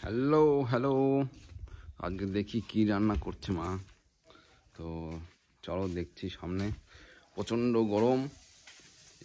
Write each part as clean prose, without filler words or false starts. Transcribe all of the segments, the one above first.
Hello hello, আজকে দেখি কি রান্না করছে মা। তো চলো দেখছি। সামনে প্রচণ্ড গরম,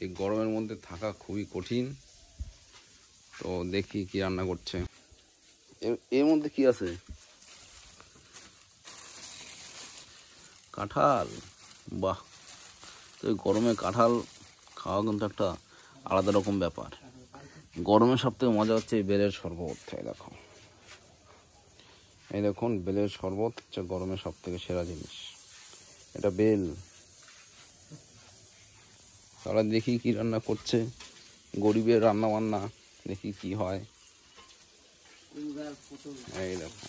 এই গরমের মধ্যে থাকা খুবই কঠিন। তো দেখি কি রান্না করছে। এর মধ্যে কি আছে? কাঁঠাল। বাহ! তো এই গরমে কাঁঠাল খাওয়া কিন্তু একটা আলাদা রকম ব্যাপার। গরমের সবথেকে মজা হচ্ছে এই বেলের শরবত। দেখো, এই দেখুন, বেলের শরবত হচ্ছে গরমের সব থেকে সেরা জিনিস। এটা বেল। তাহলে দেখি কি রান্না করছে, গরিবের রান্না বান্না, দেখি কি হয়। এই দেখো,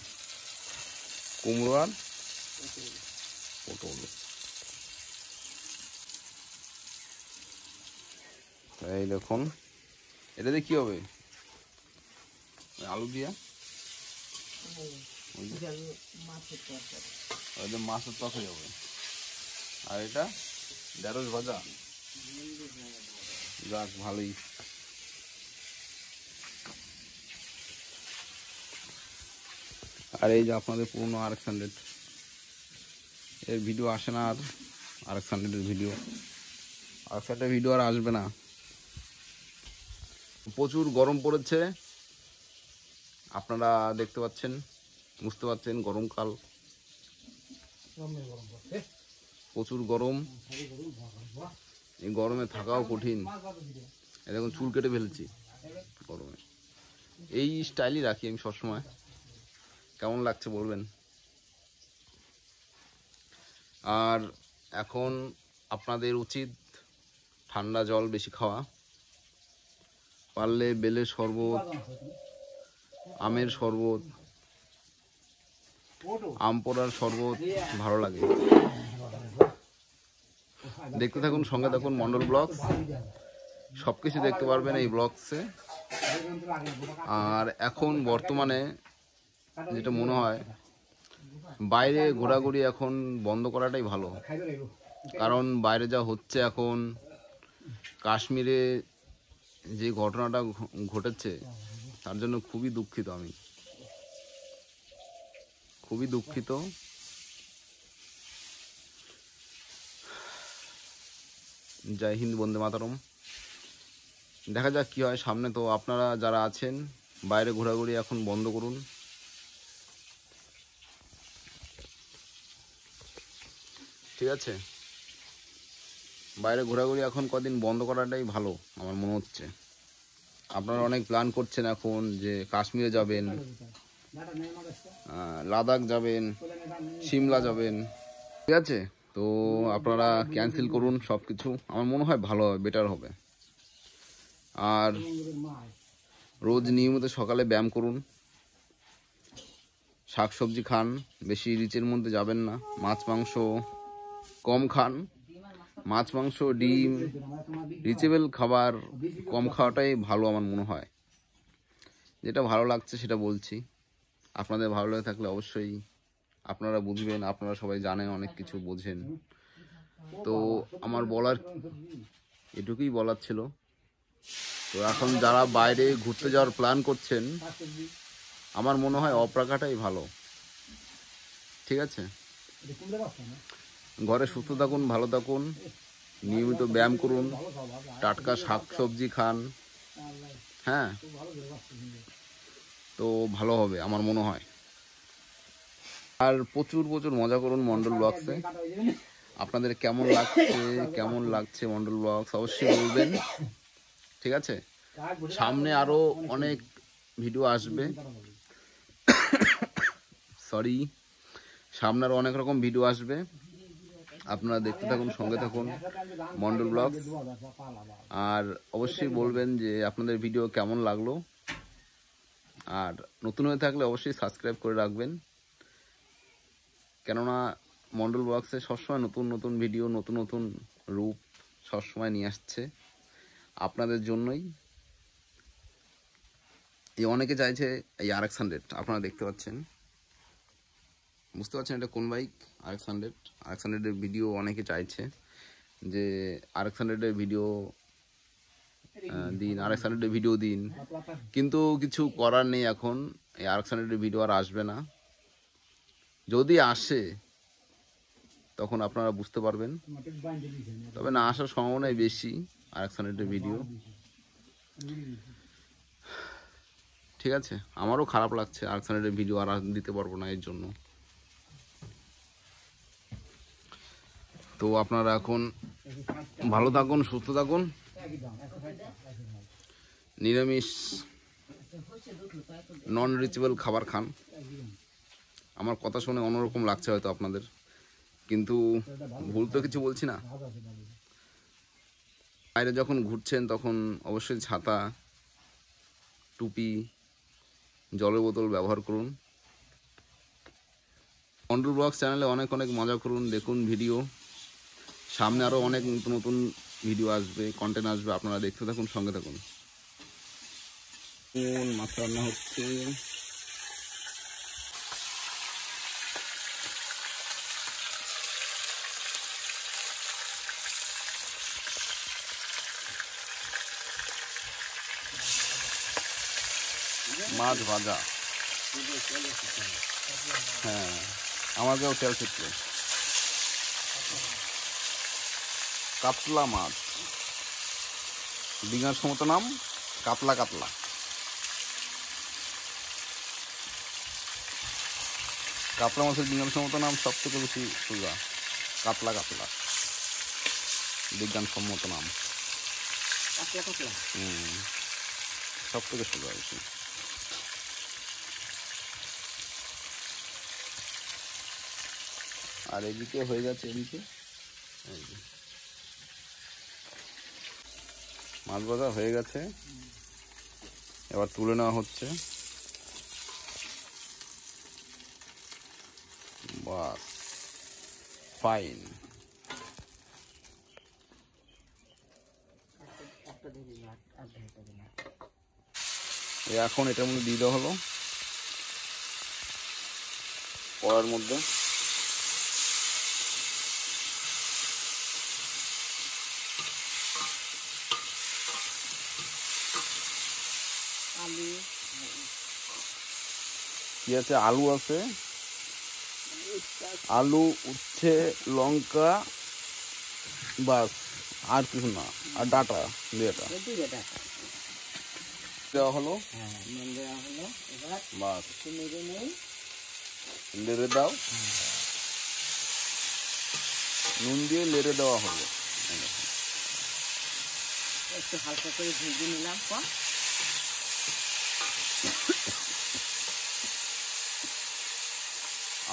কুমড়ো আর পটল। এই দেখুন, এটাতে কি হবে? আলু দিয়া মাছের তরকারি হবে। আর এটা ঢেঁড়স ভাজা। যাক, ভালোই। আর এই যে আপনাদের পুরনো RX100 এর ভিডিও আসে না, আর RX100 ভিডিও আর আসবে না। প্রচুর গরম পড়েছে, আপনারা দেখতে পাচ্ছেন, বুঝতে পারছেন। গরমকাল, প্রচুর গরম। এই গরমে থাকাও কঠিন। এখন চুল কেটে ফেলেছি গরমে। এই স্টাইলই রাখি আমি সবসময়। কেমন লাগছে বলবেন। আর এখন আপনাদের উচিত ঠান্ডা জল বেশি খাওয়া, পারলে বেলের শরবত, আমের শরবত, আম পোড়ার শরবত ভালো লাগে। দেখতে থাকুন, সঙ্গে থাকুন মন্ডল ব্লগস। সবকিছু দেখতে পারবেন এই ব্লগসে। আর এখন বর্তমানে যেটা মনে হয়, বাইরে ঘোরাঘুরি এখন বন্ধ করাটাই ভালো। কারণ বাইরে যা হচ্ছে এখন, কাশ্মীরে যে ঘটনাটা ঘটেছে, তার জন্য খুবই দুঃখিত। আমি খুবই দুঃখিত। জয় হিন্দ, বন্দে মাতরম। দেখা যাক কি হয় সামনে। তো আপনারা যারা আছেন, বাইরে ঘোরাঘুরি এখন বন্ধ করুন। ঠিক আছে, বাইরে ঘোরাঘুরি এখন কদিন বন্ধ করাটাই ভালো আমার মনে হচ্ছে। আপনারা অনেক প্ল্যান করছেন এখন যে কাশ্মীরে যাবেন, লাদাখ যাবেন, সিমলা যাবেন। ঠিক আছে, তো আপনারা ক্যান্সেল করুন সব কিছু। আমার মনে হয় ভালো হবে, বেটার হবে। আর রোজ নিয়মিত সকালে ব্যায়াম করুন, শাকসবজি খান, বেশি রিচের মধ্যে যাবেন না। মাছ মাংস কম খান। মাছ মাংস, ডিম, রিচেবল খাবার কম খাওয়াটাই ভালো আমার মনে হয়। যেটা ভালো লাগছে সেটা বলছি। আপনাদের ভালো লাগে থাকলে অবশ্যই আপনারা বুঝবেন, আপনারা সবাই জানেন, অনেক কিছু বোঝেন। তো আমার বলার এটুকুই বলার ছিল। তো এখন যারা বাইরে ঘুরতে যাওয়ার প্ল্যান করছেন, আমার মনে হয় অফ রাখাটাই ভালো। ঠিক আছে, ঘরে সুস্থ থাকুন, ভালো থাকুন, নিয়মিত ব্যায়াম করুন, টাটকা শাকসবজি খান। হ্যাঁ, তো ভালো হবে আমার মনে হয়। আর প্রচুর প্রচুর মজা করুন মন্ডল ব্লগসে। আপনাদের কেমন লাগছে মন্ডল ব্লগস অবশ্যই বলবেন। ঠিক আছে, সামনে আরো অনেক ভিডিও আসবে। সরি, সামনে আরো অনেক রকম ভিডিও আসবে। আপনারা দেখতে থাকুন, সঙ্গে থাকুন মন্ডল ব্লগস। আর অবশ্যই বলবেন যে আপনাদের ভিডিও কেমন লাগলো। আর নতুন হয়ে থাকলে অবশ্যই সাবস্ক্রাইব করে রাখবেন, কেননা মন্ডল ব্লগসে সবসময় নতুন নতুন ভিডিও, নতুন নতুন রূপ সবসময় নিয়ে আসছে আপনাদের জন্যই। এই অনেকে চাইছে এই RX100, আপনারা দেখতে পাচ্ছেন, বুঝতে পারছেন এটা কোন বাইক। RX100 এর ভিডিও অনেকে চাইছে যে RX100 এর ভিডিও দিন, RX100 এর ভিডিও দিন, কিন্তু কিছু করার নেই। এখন এই আর্কসানেটের ভিডিও আর আসবে না। যদি আসে তখন আপনারা বুঝতে পারবেন, তবে না আসার সম্ভাবনাই বেশি আর্কসানেটের ভিডিও। ঠিক আছে, আমারও খারাপ লাগছে আর্কসানেটের ভিডিও আর দিতে পারবো না এর জন্য। তো আপনারা এখন ভালো থাকুন, সুস্থ থাকুন, নিরামিষ নন রিচেবল খাবার খান। আমার কথা শুনে অন্যরকম লাগছে হয়তো আপনাদের, কিন্তু ভুল তো কিছু বলছি না। বাইরে যখন ঘুরছেন তখন অবশ্যই ছাতা, টুপি, জলের বোতল ব্যবহার করুন। কন্ট্রোল ব্লগস চ্যানেলে অনেক অনেক মজা করুন, দেখুন ভিডিও। সামনে আরও অনেক নতুন নতুন ভিডিও আসবে, কন্টেন্ট আসবে, আপনারা দেখতে থাকুন, সঙ্গে থাকুন। মাছ রান্না হচ্ছে। মাছ ভাজা, হ্যাঁ আমাকেও তেল ছিটল। কাতলা মাছ, ডিঙার সমত নাম কাতলা। কাতলা কাতলা মাছের ডিঙার সমত নাম সব থেকে বেশি সোজা, কাতলা। বিজ্ঞানসম্মত নাম সব থেকে সোজা বেশি। আর এদিকে হয়ে যাচ্ছে, এদিকে মাছ ভাজা হয়ে গেছে, এবার তুলে নেওয়া হচ্ছে। বাস, ফাইন। এখন এটার মধ্যে দিয়ে দেওয়া হলো কড়ার মধ্যে। কি আছে? আলু আছে, আলু, উচ্ছে, লঙ্কা, বাস, আর কিছু না, আর ডাটা দেওয়া হলো। বাস, লেড়ে দাও, নুন দিয়ে লেড়ে দেওয়া হলো। একটু হালকা করে ভেজে নিলাম।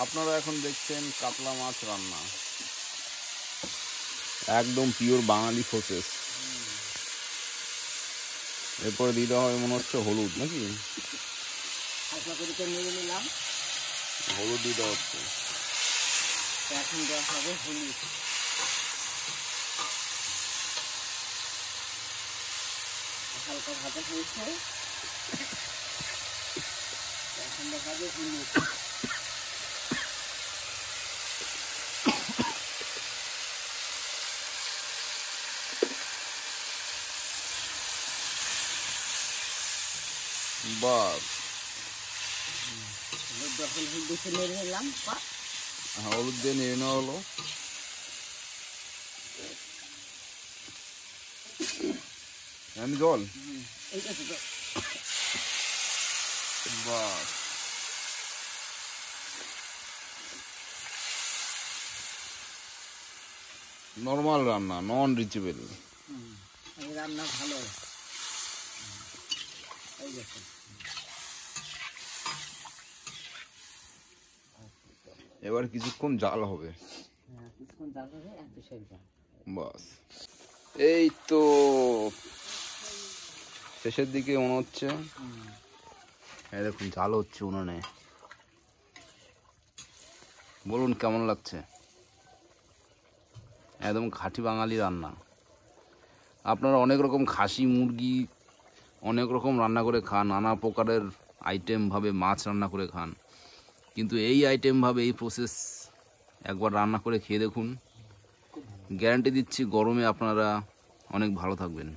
আপনারা এখন দেখছেন কাতলা মাছ রান্না, একদম পিওর বাঙালি প্রসেস। এরপরে দিয়ে দেওয়া হয় মনে হচ্ছে হলুদ, নাকি? হালকা করে নিয়ে নিলাম, হলুদ দিয়ে দেওয়া হচ্ছে। এখন দেওয়া হবে হলুদ। হালকা ভাজা হয়েছে, এখন দেওয়া হবে হলুদ। বাস, হলুদ দিয়ে নেড়ে নিলাম। হলুদ দিয়ে নিয়ে নেওয়া হলো। আমি জল, বাস, নর্মাল রান্না, নন রিচেবল রান্না ভালো। এবার কিছুক্ষণ জাল হবে। বাস, এই তো শেষের দিকে মনে হচ্ছে। এই দেখুন জাল হচ্ছে উনুনে। বলুন কেমন লাগছে? একদম খাঁটি বাঙালি রান্না। আপনারা অনেক রকম খাসি, মুরগি, অনেক রকম রান্না করে খান, নানা প্রকারের আইটেমভাবে মাছ রান্না করে খান, কিন্তু এই আইটেমভাবে, এই প্রসেস একবার রান্না করে খেয়ে দেখুন। গ্যারান্টি দিচ্ছি গরমে আপনারা অনেক ভালো থাকবেন।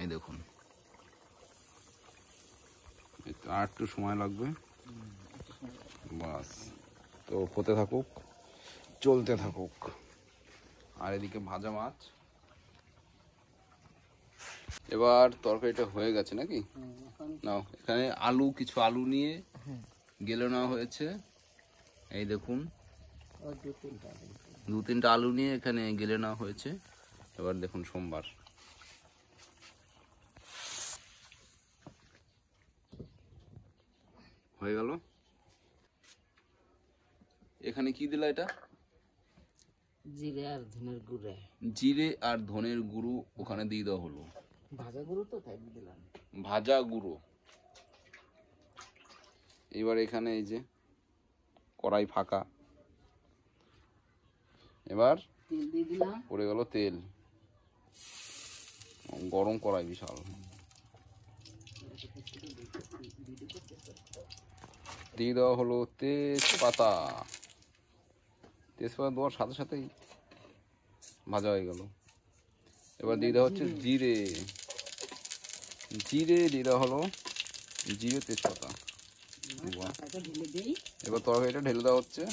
এই দেখুন, এই তো আর একটু সময় লাগবে। বাস, তো হতে থাকুক, চলতে থাকুক। আর এদিকে ভাজা মাছ। এবার তরকারিটা হয়ে গেছে নাকি? নাও, এখানে আলু, কিছু আলু নিয়ে গেলে নেওয়া হয়েছে। এই দেখুন, দু তিনটা আলু নিয়ে এখানে গেলে নেওয়া হয়েছে। এবার দেখুন সোমবার। হয়ে গেল। এখানে কি দিলা এটা? জিরে আর ধনের গুঁড়ে। জিরে আর ধনের গুঁড়ো ওখানে দিয়ে দেওয়া হলো। ভাজা গুঁড়ো তো তাই দিয়ে দিলাম। ভাজা গুঁড়ো। এবার এখানে এই যে কড়াই ফাঁকা, এবার তেল দিয়ে দিলাম। পড়ে গেল তেল। গরম কড়াই বিশাল। দিয়ে দেওয়া হলো তেজপাতা। তেজপাতা দেওয়ার সাথে সাথেই ভাজা হয়ে গেল। এবার দিয়ে দেওয়া হচ্ছে জিরে। জিরে দিয়ে দেওয়া হলো, জিরে তেজপাতা। ঢেলে দিই। এবার তরকারিটা ঢেলে দেওয়া হচ্ছে।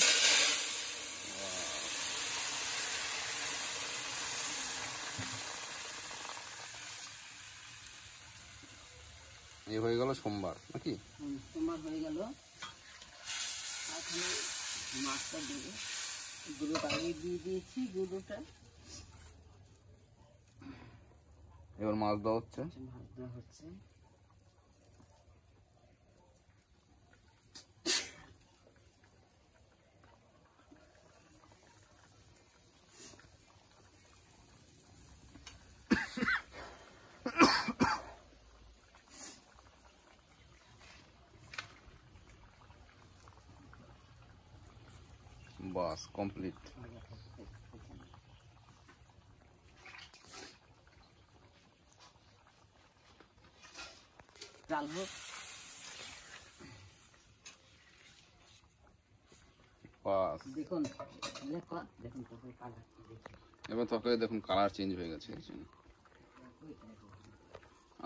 এ হয়ে গেল সোমবার নাকি? সোমবার হয়ে গেল। এখানে মাছটা দেবো। গুঁড়োটা আগে দিয়ে দিয়েছি, গুঁড়োটা। এবার মাছ দেওয়া হচ্ছে। মাছ দেওয়া হচ্ছে। বাস কমপ্লিট। ডাল হোক। বাস, দেখুন দেখুন তরকারি কালার। এবার তরকারি দেখুন কালার চেঞ্জ হয়ে গেছে,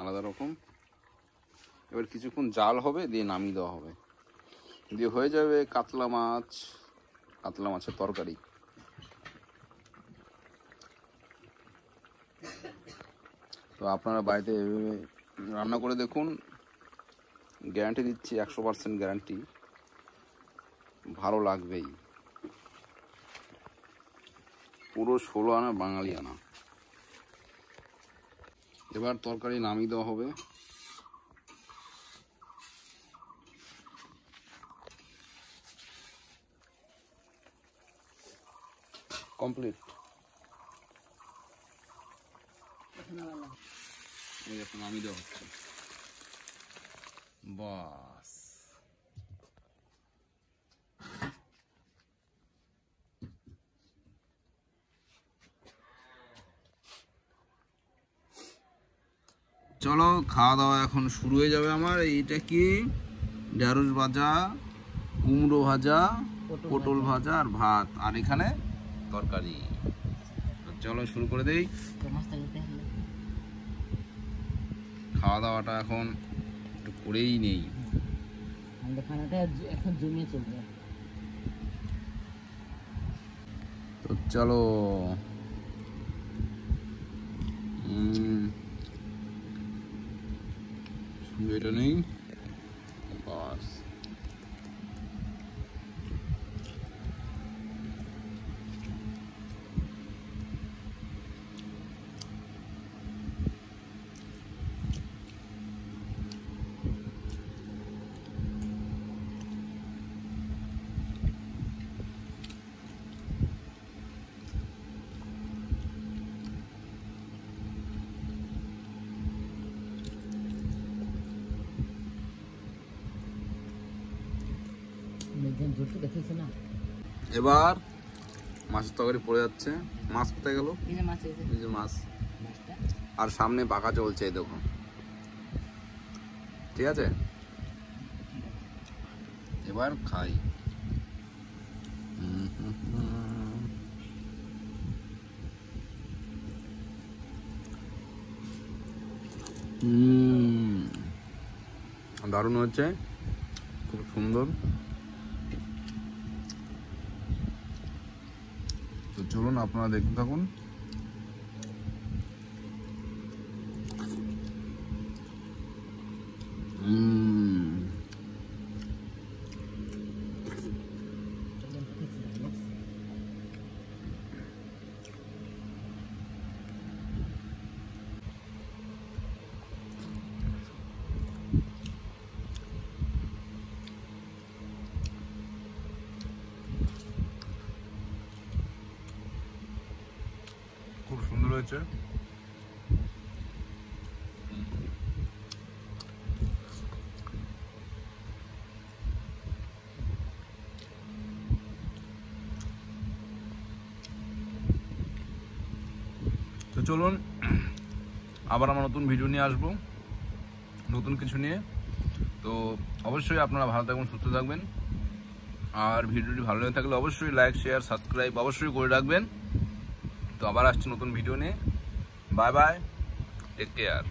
আলাদা রকম। এবার কিছুক্ষণ জাল হবে, দিয়ে নামিয়ে দেওয়া হবে, দিয়ে হয়ে যাবে কাতলা মাছ, কাতলা মাছের তরকারি। তো আপনারা বাড়িতে এভাবে রান্না করে দেখুন, গ্যারান্টি দিচ্ছি, 100% গ্যারান্টি, ভালো লাগবেই। পুরো 16 আনা বাঙালি আনা। এবার তরকারি নামিয়ে দেওয়া হবে। কমপ্লিট। এই এখন নামিয়ে দেওয়া হচ্ছে। বাস, চলো খাওয়া দাওয়া এখন শুরু হয়ে যাবে আমার। এইটা কি? ঢেঁড়স ভাজা, কুমড়ো ভাজা, পটল ভাজা আর ভাত, আর এখানে তরকারি। চলো শুরু করে দেই। খাওয়া দাওয়াটা এখন একটু করেই নেই। এখন জমিয়ে চলবে। তো চলো। এটা নেই। বাস, এবার মাছের তরকারি পড়ে যাচ্ছে। মাছ কোথায় গেল? এই যে মাছ, আর সামনে পাকা চলছে, এই দেখো। ঠিক আছে, এবার খাই। দারুণ হচ্ছে, খুব সুন্দর। তো চলুন আপনারা দেখতে থাকুন। খুব সুন্দর হয়েছে। তো চলুন আবার আমার নতুন ভিডিও নিয়ে আসবো, নতুন কিছু নিয়ে। তো অবশ্যই আপনারা ভালো থাকবেন, সুস্থ থাকবেন। আর ভিডিওটি ভালো লেগে থাকলে অবশ্যই লাইক, শেয়ার, সাবস্ক্রাইব অবশ্যই করে রাখবেন। তো আবার আসছি নতুন ভিডিও নিয়ে। Bye bye, take care.